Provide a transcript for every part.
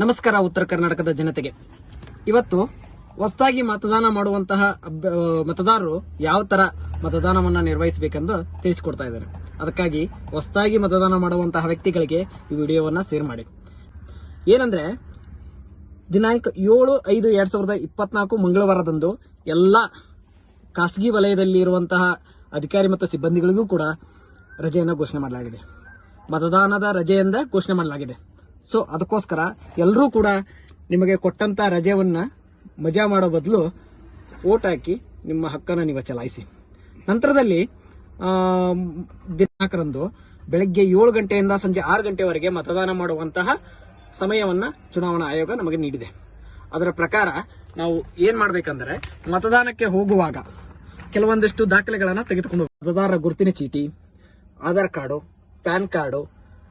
ನಮಸ್ಕಾರ ಉತ್ತರ ಕರ್ನಾಟಕದ ಜನತೆಗೆ. ಇವತ್ತು ಹೊಸದಾಗಿ ಮತದಾನ ಮಾಡುವಂತಹ ಮತದಾರರು ಯಾವ ತರ ಮತದಾನವನ್ನ ನಿರ್ವಹಿಸಬೇಕೆಂದು ತಿಳಿಸಿಕೊಡ್ತಾ ಇದ್ದಾರೆ. ಅದಕ್ಕಾಗಿ ಹೊಸದಾಗಿ ಮತದಾನ ಮಾಡುವಂತಹ ವ್ಯಕ್ತಿಗಳಿಗೆ ಈ ವಿಡಿಯೋವನ್ನ ಶೇರ್ ಮಾಡಿ. ಏನಂದ್ರೆ ದಿನಾಂಕ 7/5/2024 ಮಂಗಳವಾರದಂದು ಎಲ್ಲ ಖಾಸಗಿ ವಲಯದಲ್ಲಿ ಇರುವಂತಹ ಅಧಿಕಾರಿ ಮತ್ತು ಸಿಬ್ಬಂದಿಗಳಿಗೂ ಕೂಡ ರಜೆಯನ್ನು ಘೋಷಣೆ ಮಾಡಲಾಗಿದೆ. ಮತದಾನದ ರಜೆಯಿಂದ ಘೋಷಣೆ ಮಾಡಲಾಗಿದೆ. ಸೊ ಅದಕ್ಕೋಸ್ಕರ ಎಲ್ಲರೂ ಕೂಡ ನಿಮಗೆ ಕೊಟ್ಟಂತ ರಜೆಯನ್ನ ಮಜಾ ಮಾಡೋ ಬದಲು ವೋಟ್ ಹಾಕಿ ನಿಮ್ಮ ಹಕ್ಕನ್ನು ನೀವು ಚಲಾಯಿಸಿ. ನಂತರದಲ್ಲಿ ದಿನಾಂಕರಂದು ಬೆಳಗ್ಗೆ 7 ಗಂಟೆಯಿಂದ ಸಂಜೆ 6 ಗಂಟೆವರೆಗೆ ಮತದಾನ ಮಾಡುವಂತಹ ಸಮಯವನ್ನ ಚುನಾವಣಾ ಆಯೋಗ ನಮಗೆ ನೀಡಿದೆ. ಅದರ ಪ್ರಕಾರ ನಾವು ಏನ್ ಮಾಡ್ಬೇಕಂದ್ರೆ ಮತದಾನಕ್ಕೆ ಹೋಗುವಾಗ ಕೆಲವೊಂದಿಷ್ಟು ದಾಖಲೆಗಳನ್ನ ತೆಗೆದುಕೊಂಡು ಮತದಾರರ ಗುರುತಿನ ಚೀಟಿ, ಆಧಾರ್ ಕಾರ್ಡು, ಪ್ಯಾನ್ ಕಾರ್ಡು,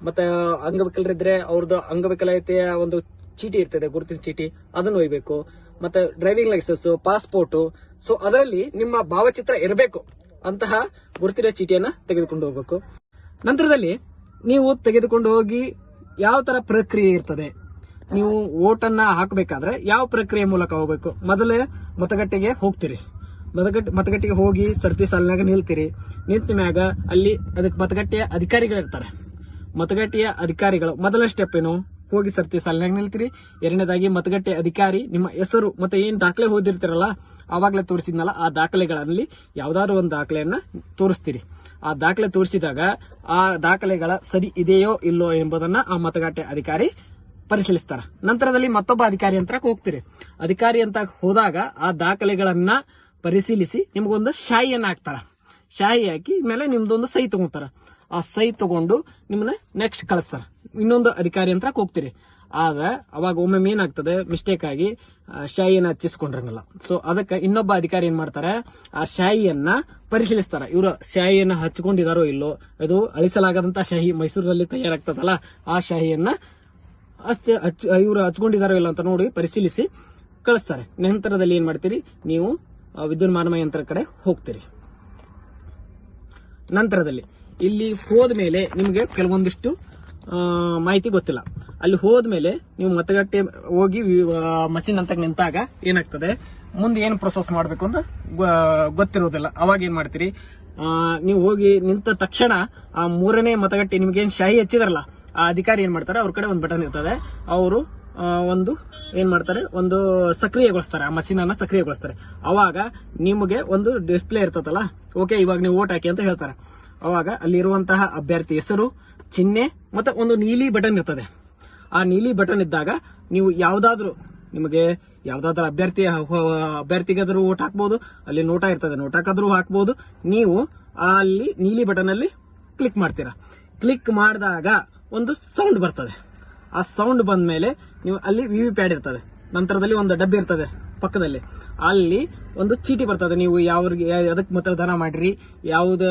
ಮತ್ತೆ ಅಂಗವಿಕಲರಿದ್ರೆ ಅವ್ರದ್ದು ಅಂಗವಿಕಲತೆಯ ಒಂದು ಚೀಟಿ ಇರ್ತದೆ, ಗುರುತಿನ ಚೀಟಿ, ಅದನ್ನು ಒಯ್ಬೇಕು. ಮತ್ತೆ ಡ್ರೈವಿಂಗ್ ಲೈಸೆನ್ಸ್, ಪಾಸ್ಪೋರ್ಟ್. ಸೊ ಅದರಲ್ಲಿ ನಿಮ್ಮ ಭಾವಚಿತ್ರ ಇರಬೇಕು ಅಂತಹ ಗುರುತಿನ ಚೀಟಿಯನ್ನ ತೆಗೆದುಕೊಂಡು ಹೋಗಬೇಕು. ನಂತರದಲ್ಲಿ ನೀವು ತೆಗೆದುಕೊಂಡು ಹೋಗಿ ಯಾವ ತರ ಪ್ರಕ್ರಿಯೆ ಇರ್ತದೆ, ನೀವು ವೋಟನ್ನ ಹಾಕಬೇಕಾದ್ರೆ ಯಾವ ಪ್ರಕ್ರಿಯೆ ಮೂಲಕ ಹೋಗಬೇಕು. ಮೊದಲೇ ಮತಗಟ್ಟೆಗೆ ಹೋಗ್ತೀರಿ. ಮತಗಟ್ಟೆಗೆ ಹೋಗಿ ಸರತಿ ಸಾಲಿನಾಗ ನಿಲ್ತೀರಿ. ನಿಂತ ಮ್ಯಾಗ ಅಲ್ಲಿ ಅದಕ್ಕೆ ಮತಗಟ್ಟೆಯ ಅಧಿಕಾರಿಗಳಿರ್ತಾರೆ. ಮತಗಟ್ಟೆಯ ಅಧಿಕಾರಿಗಳು ಮೊದಲ ಸ್ಟೆಪ್ ಏನು, ಹೋಗಿ ಸರತಿ ಸಾಲಿನಾಗ ನಿಲ್ತೀರಿ. ಎರಡನೇದಾಗಿ ಮತಗಟ್ಟೆ ಅಧಿಕಾರಿ ನಿಮ್ಮ ಹೆಸರು ಮತ್ತೆ ಏನ್ ದಾಖಲೆ ಓದಿರ್ತೀರಲ್ಲ, ಆವಾಗಲೇ ತೋರಿಸಿದ್ನಲ್ಲ ಆ ದಾಖಲೆಗಳಲ್ಲಿ ಯಾವ್ದಾದ್ರು ಒಂದು ದಾಖಲೆಯನ್ನ ತೋರಿಸ್ತೀರಿ. ಆ ದಾಖಲೆ ತೋರಿಸಿದಾಗ ಆ ದಾಖಲೆಗಳ ಸರಿ ಇದೆಯೋ ಇಲ್ಲೋ ಎಂಬುದನ್ನ ಆ ಮತಗಟ್ಟೆ ಅಧಿಕಾರಿ ಪರಿಶೀಲಿಸ್ತಾರ. ನಂತರದಲ್ಲಿ ಮತ್ತೊಬ್ಬ ಅಧಿಕಾರಿ ಅಂತ ಹೋಗ್ತೀರಿ. ಅಧಿಕಾರಿ ಅಂತ ಹೋದಾಗ ಆ ದಾಖಲೆಗಳನ್ನ ಪರಿಶೀಲಿಸಿ ನಿಮ್ಗೊಂದು ಶಾಹಿಯನ್ನ ಹಾಕ್ತಾರ. ಶಾಹಿ ಹಾಕಿ ಮೇಲೆ ನಿಮ್ದೊಂದು ಸಹಿ ತಗೊಂತಾರ. ಆ ಸಹಿ ತಗೊಂಡು ನಿಮ್ಮನ್ನ ನೆಕ್ಸ್ಟ್ ಕಳಿಸ್ತಾರ. ಇನ್ನೊಂದು ಅಧಿಕಾರಿ ಅಂತ ಹೋಗ್ತೀರಿ. ಆಗ ಅವಾಗ ಒಮ್ಮೆ ಏನಾಗ್ತದೆ, ಮಿಸ್ಟೇಕ್ ಆಗಿ ಶಾಹಿಯನ್ನ ಹಚ್ಚಿಸ್ಕೊಂಡ್ರಂಗಲ್ಲ. ಸೊ ಅದಕ್ಕೆ ಇನ್ನೊಬ್ಬ ಅಧಿಕಾರಿ ಏನ್ ಮಾಡ್ತಾರೆ, ಆ ಶಾಹಿಯನ್ನ ಪರಿಶೀಲಿಸ್ತಾರ. ಇವರು ಶಾಹಿಯನ್ನ ಹಚ್ಕೊಂಡಿದಾರೋ ಇಲ್ಲೋ, ಅದು ಅಳಿಸಲಾಗದಂತ ಶಾಹಿ ಮೈಸೂರಲ್ಲಿ ತಯಾರಾಗ್ತದಲ್ಲ, ಆ ಶಾಹಿಯನ್ನ ಇವರು ಹಚ್ಕೊಂಡಿದಾರೋ ಇಲ್ಲ ಅಂತ ನೋಡಿ ಪರಿಶೀಲಿಸಿ ಕಳಿಸ್ತಾರೆ. ನಂತರದಲ್ಲಿ ಏನ್ ಮಾಡ್ತೀರಿ, ನೀವು ವಿದ್ಯುನ್ಮಾನ ಯಂತ್ರ ಕಡೆ ಹೋಗ್ತೀರಿ. ನಂತರದಲ್ಲಿ ಇಲ್ಲಿ ಹೋದ್ಮೇಲೆ ನಿಮಗೆ ಕೆಲವೊಂದಿಷ್ಟು ಮಾಹಿತಿ ಗೊತ್ತಿಲ್ಲ. ಅಲ್ಲಿ ಹೋದ್ಮೇಲೆ ನೀವು ಮತಗಟ್ಟೆ ಹೋಗಿ ಮಷಿನ್ ಅಂತ ನಿಂತಾಗ ಏನಾಗ್ತದೆ, ಮುಂದೆ ಏನು ಪ್ರೊಸೆಸ್ ಮಾಡಬೇಕು ಅಂತ ಗೊತ್ತಿರೋದಿಲ್ಲ. ಅವಾಗ ಏನ್ ಮಾಡ್ತೀರಿ, ನೀವು ಹೋಗಿ ನಿಂತ ತಕ್ಷಣ ಆ 3ನೇ ಮತಗಟ್ಟೆ ನಿಮ್ಗೇನ್ ಶಾಹಿ ಹಚ್ಚಿದಾರಲ್ಲ, ಆ ಅಧಿಕಾರಿ ಏನ್ ಮಾಡ್ತಾರೆ, ಅವ್ರ ಕಡೆ ಒಂದು ಬಟನ್ ಇರ್ತದೆ. ಅವರು ಒಂದು ಏನ್ ಮಾಡ್ತಾರೆ, ಒಂದು ಸಕ್ರಿಯಗೊಳಿಸ್ತಾರೆ, ಆ ಮಷೀನ್ ಅನ್ನ ಸಕ್ರಿಯಗೊಳಿಸ್ತಾರೆ. ಅವಾಗ ನಿಮಗೆ ಒಂದು ಡಿಸ್ಪ್ಲೇ ಇರ್ತದಲ್ಲ, ಓಕೆ ಇವಾಗ ನೀವು ವೋಟ್ ಹಾಕಿ ಅಂತ ಹೇಳ್ತಾರೆ. ಅವಾಗ ಅಲ್ಲಿರುವಂತಹ ಅಭ್ಯರ್ಥಿ ಹೆಸರು, ಚಿಹ್ನೆ ಮತ್ತೆ ಒಂದು ನೀಲಿ ಬಟನ್ ಇರ್ತದೆ. ಆ ನೀಲಿ ಬಟನ್ ಇದ್ದಾಗ ನೀವು ನಿಮಗೆ ಯಾವ್ದಾದ್ರು ಅಭ್ಯರ್ಥಿಗಾದ್ರೂ ವೋಟ್ ಹಾಕ್ಬಹುದು. ಅಲ್ಲಿ ನೋಟಾ ಇರ್ತದೆ, ನೋಟಾಕಾದ್ರೂ ಹಾಕ್ಬಹುದು. ನೀವು ಅಲ್ಲಿ ನೀಲಿ ಬಟನ್ ಅಲ್ಲಿ ಕ್ಲಿಕ್ ಮಾಡ್ತೀರಾ. ಕ್ಲಿಕ್ ಮಾಡಿದಾಗ ಒಂದು ಸೌಂಡ್ ಬರ್ತದೆ. ಆ ಸೌಂಡ್ ಬಂದ ಮೇಲೆ ನೀವು ಅಲ್ಲಿ ವಿವಿಪ್ಯಾಡ್ ಇರ್ತದೆ. ನಂತರದಲ್ಲಿ ಒಂದು ಡಬ್ಬಿ ಇರ್ತದೆ ಪಕ್ಕದಲ್ಲಿ. ಅಲ್ಲಿ ಒಂದು ಚೀಟಿ ಬರ್ತದೆ. ನೀವು ಅದಕ್ಕೆ ಮತದಾನ ಮಾಡ್ರಿ, ಯಾವುದ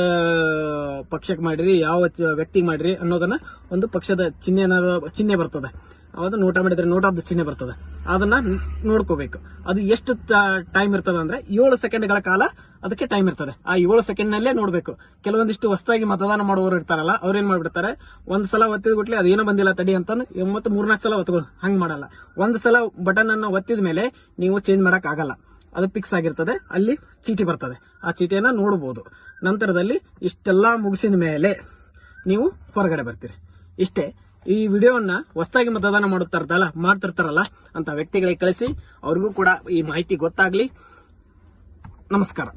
ಪಕ್ಷಕ್ಕೆ ಮಾಡ್ರಿ, ಯಾವ ವ್ಯಕ್ತಿಗೆ ಮಾಡ್ರಿ ಅನ್ನೋದನ್ನ ಒಂದು ಪಕ್ಷದ ಚಿಹ್ನೆ ಬರ್ತದೆ. ಅವಾಗ ನೋಟ ಮಾಡಿದ್ರೆ ನೋಟದ ಚಿಹ್ನೆ ಬರ್ತದೆ. ಅದನ್ನ ನೋಡ್ಕೋಬೇಕು. ಅದು ಎಷ್ಟು ಟೈಮ್ ಇರ್ತದೆ ಅಂದ್ರೆ 7 ಸೆಕೆಂಡ್ಗಳ ಕಾಲ ಅದಕ್ಕೆ ಟೈಮ್ ಇರ್ತದೆ. ಆ 7 ಸೆಕೆಂಡ್ ನಲ್ಲೇ ನೋಡ್ಬೇಕು. ಕೆಲವೊಂದಿಷ್ಟು ಹೊಸದಾಗಿ ಮತದಾನ ಮಾಡುವವರು ಇರ್ತಾರಲ್ಲ, ಅವ್ರೇನ್ ಮಾಡ್ಬಿಡ್ತಾರೆ, ಒಂದ್ ಸಲ ಒತ್ತಿದ ಬಿಟ್ಲೆ ಅದೇನೋ ಬಂದಿಲ್ಲ ತಡಿ ಅಂತ ಮತ್ತೆ 3-4 ಸಲ ಒತ್ಕೊಂಡು ಹಂಗ್ ಮಾಡಲ್ಲ. ಒಂದ್ ಸಲ ಬಟನ್ ಅನ್ನು ಒತ್ತಿದ ಮೇಲೆ ನೀವು ಚೇಂಜ್ ಮಾಡಕ್ ಆಗಲ್ಲ. ಅದು ಫಿಕ್ಸ್ ಆಗಿರ್ತದೆ. ಅಲ್ಲಿ ಚೀಟಿ ಬರ್ತದೆ. ಆ ಚೀಟಿಯನ್ನ ನೋಡಬಹುದು. ನಂತರದಲ್ಲಿ ಇಷ್ಟೆಲ್ಲಾ ಮುಗಿಸಿದ ಮೇಲೆ ನೀವು ಹೊರಗಡೆ ಬರ್ತೀರಿ. ಇಷ್ಟೇ. ಈ ವಿಡಿಯೋವನ್ನ ಹೊಸದಾಗಿ ಮತದಾನ ಮಾಡ್ತಿರ್ತಾರಲ್ಲ ಅಂತ ವ್ಯಕ್ತಿಗಳಿಗೆ ಕಳಿಸಿ, ಅವ್ರಿಗೂ ಕೂಡ ಈ ಮಾಹಿತಿ ಗೊತ್ತಾಗ್ಲಿ. ನಮಸ್ಕಾರ.